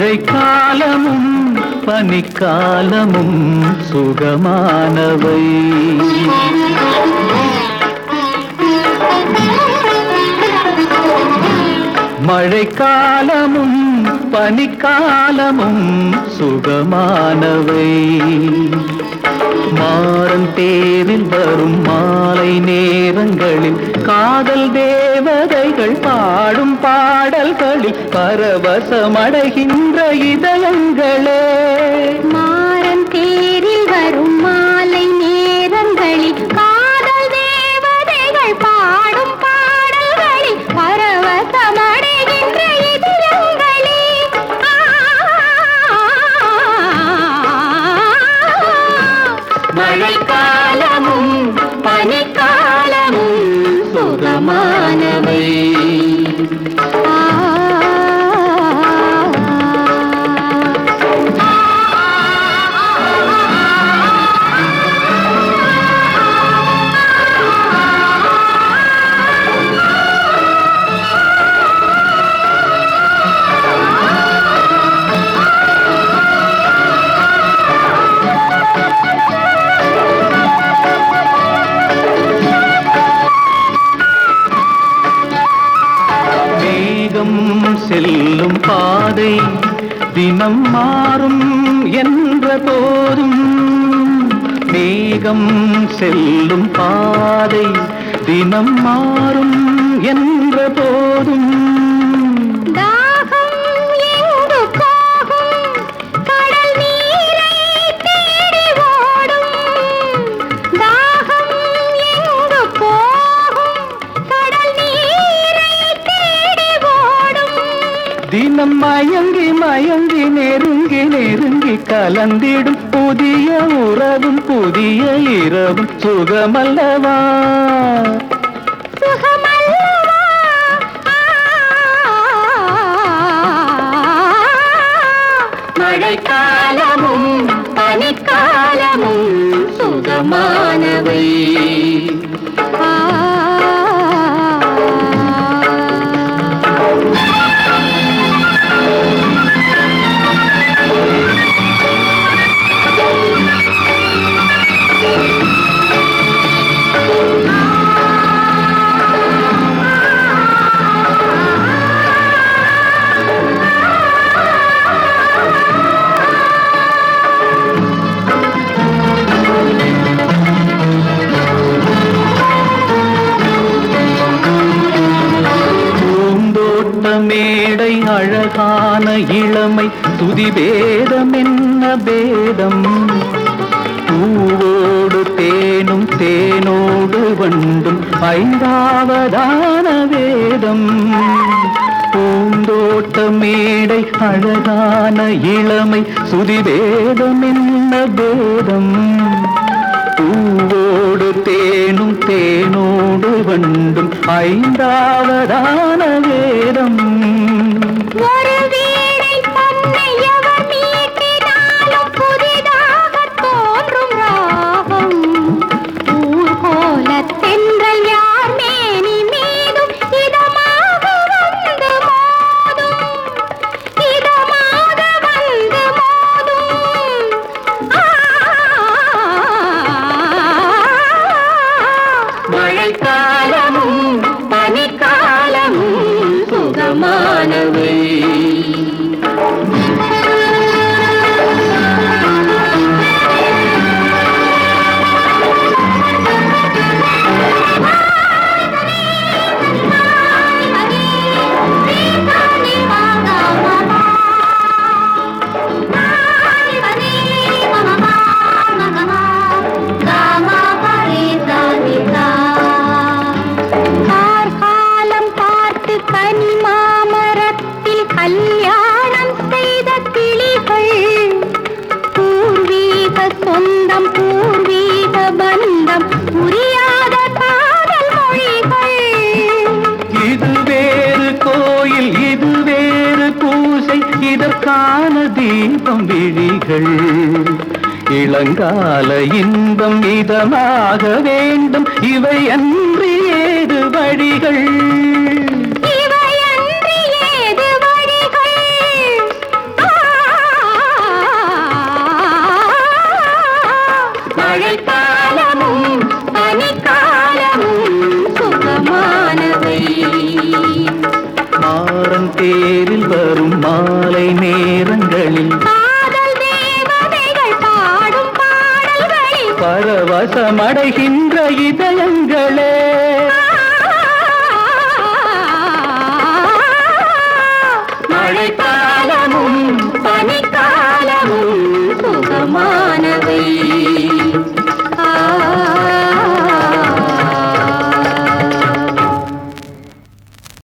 மழைக்காலமும் பனிக்காலமும் சுகமானவை. மழைக்காலமும் பனிக்காலமும் சுகமானவை. மாறன் தேரில் வரும் மாலை நேரங்களில் காதல் தேவதைகள் பாடும் பாடல்களில் பரவசமடைகின்ற இதயங்களே. மாறன் தேரில் வரும் மாலை நேரங்களில் காதல் தேவதைகள் பாடும் பாடல்களில் பரவசமடைகின்ற இதயங்களே. மழைக்காலமும் பனிக்காலமும் சுகமானவை. செல்லும் பாதை தினம் மாறும் என்ற போதும், மேகம் செல்லும் பாதை தினம் மாறும் என்ற போதும், தினம் மயங்கி மயங்கி நெருங்கி நெருங்கி கலந்திடும் புதிய உறவும் புதிய இரவும் சுகமல்லவா? மழைக்காலமும் பனிக்காலமும் சுகமானவை. மேடை அழகான இளமை துதிபேதம் என்ன பேதம்? பூவோடு தேனும் தேனோடு வண்டும் ஐந்தாவதான வேதம். பூந்தோட்ட மேடை அழகான இளமை சுதிபேதம் என்ன பேதம்? பூவோடு தேனும் தேனோடு வண்டும் ஐந்தாவதான வேதம். மழைக்காலமும் பனிக்காலமும் சுகமானவை. கல்யாணம் செய்த கிளிகள் பூர்வீக சொந்தம் பூர்வீக பந்தம் புரியாத காதல் மொழிகள். இது வேறு கோயில் இது வேறு பூசை இதற்கான தீபம் விழிகள். இளங்கால இன்பம் இதமாக வேண்டும் இவை அன்றி ஏது வழிகள்? இவை அன்றி ஏது வழிகள்? இதயங்களே